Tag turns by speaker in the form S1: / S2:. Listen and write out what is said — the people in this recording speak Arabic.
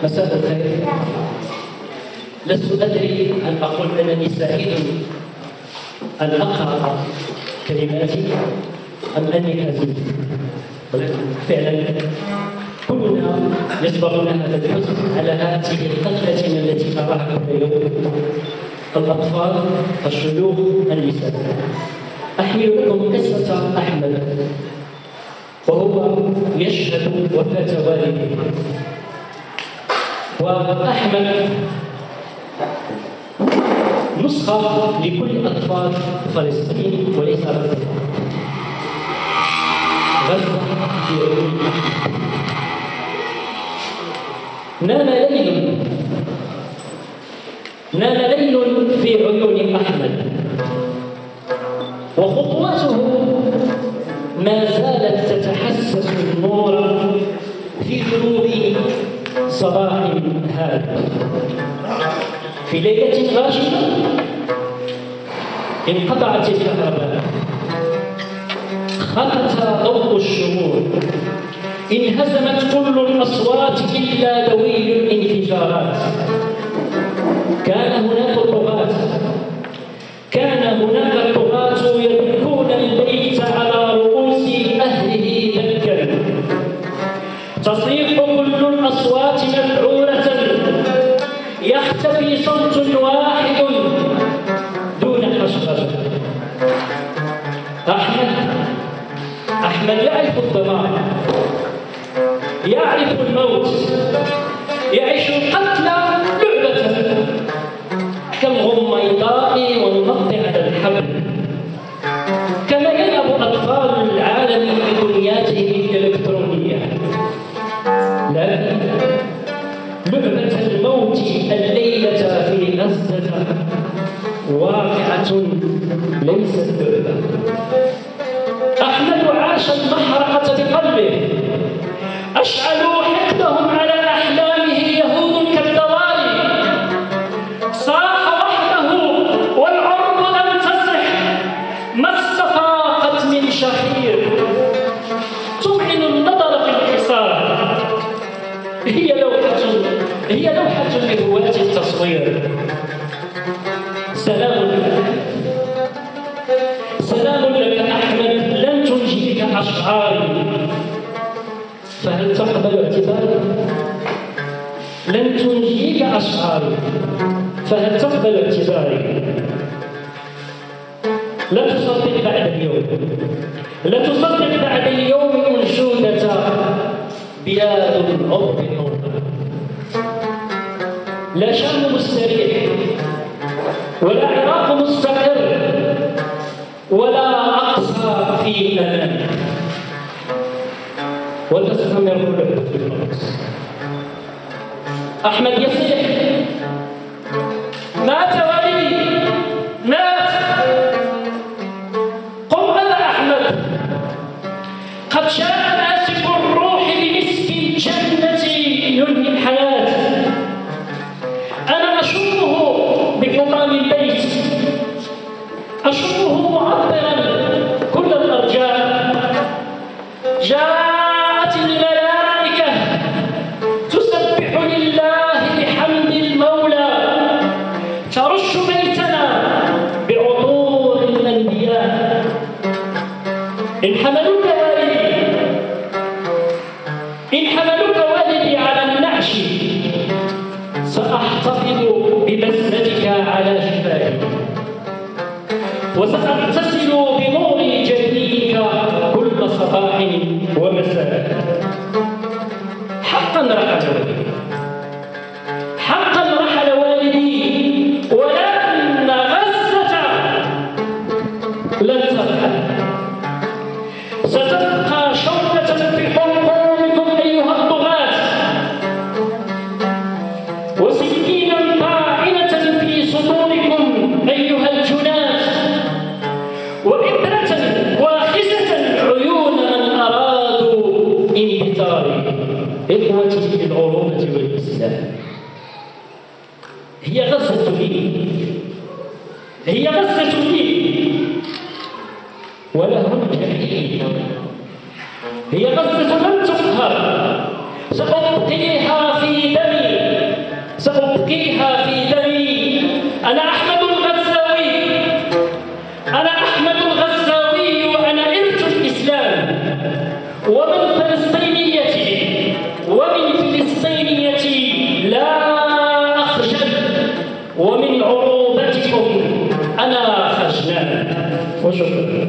S1: مساء الخير. لست أدري أن أقول أنني سعيد أن أقرأ كلماتي أم أني حزين، ولكن فعلا كلنا يسبقنا هذا الحزن على هذه القتلة التي نراها كل يوم: الأطفال، الشيوخ، النساء. أحمل لكم قصة أحمد وهو يشهد وفاة والده. وأحمد نسخة لكل أطفال فلسطين وليس غزة. غزة في عيون أحمد. نام ليل في عيون أحمد، وخطواته ما زالت تتحسس النور في غروب صباح هادئ. في ليلة غاشمة انقطعت الكهرباء، خلت ضوء الشموع، انهزمت كل الأصوات إلا دوي الانفجارات. كان هناك الطغاة يدكون البيت على رؤوس أهله دكا. تصيح كل الأصوات مذعورة، يختفي صوت واحد دون حشرة. أحمد يعرف الضمان، يعرف الموت، يعيش القتل لعبة كالغميضاء والنط على الحبل، كما يلعب أطفال العالم بدنياتهم الإلكترونية. لكن لعبة الموت الليلة في غزة واقعة ليست لعبة. أحمد عاش المحرقة بقلبه، أشعلوا حقدهم على أحلامه يهود كالدوالي. صاح وحده والعرب لم تصح، ما استفاقت من شحير تمعن النظر في الحصار. هي لوحة لهواة التصوير. سلام لك أحمد، لن تنجيك أشعاري، فهل تقبل اعتباري؟ لن تنجيك أشعاري، فهل تقبل اعتباري؟ لا تصدق بعد اليوم أنشودة بلاد العرب حرة. لا شام مستريح، ولا عراق مستقر، ولا أقصى في أمان. وتستمر لعبة الموت. أحمد يصيح: مات والدي، مات. قم أبا أحمد، قد شاء ناسف الروح بمسك الجنة ينهي الحياة. أنا أشمه بحطام البيت، أشمه معطرا كل الأرجاء. جاءت الملائكة تسبح لله بحمد المولى، ترش بيتنا بعطور الأنبياء. إن حملوك والدي على النعش، سأحتفظ ببسمتك على شفاهي، وسأغتسل بنور جبينك كل صباح ومساء. حقا رحل والدي، ولكن غزة لن ترحل. ستبقى شوكة في حلقومكم أيها الطغاة، وسكينا طاعنة في صدوركم أيها الجنات، وإبرة واخزة عيون من أرادوا انهتاري. إخوتي في العروبة والإسلام، هي غزة لي ولهم جميع. هي غزة لن تقهر، سأبقيها في أبقيها في دمي. أنا أحمد الغزاوي، أنا أحمد الغزاوي، وأنا إرث الإسلام، ومن فلسطينيتي لا أخجل، ومن عروبتكم أنا خجلان. وشكرا.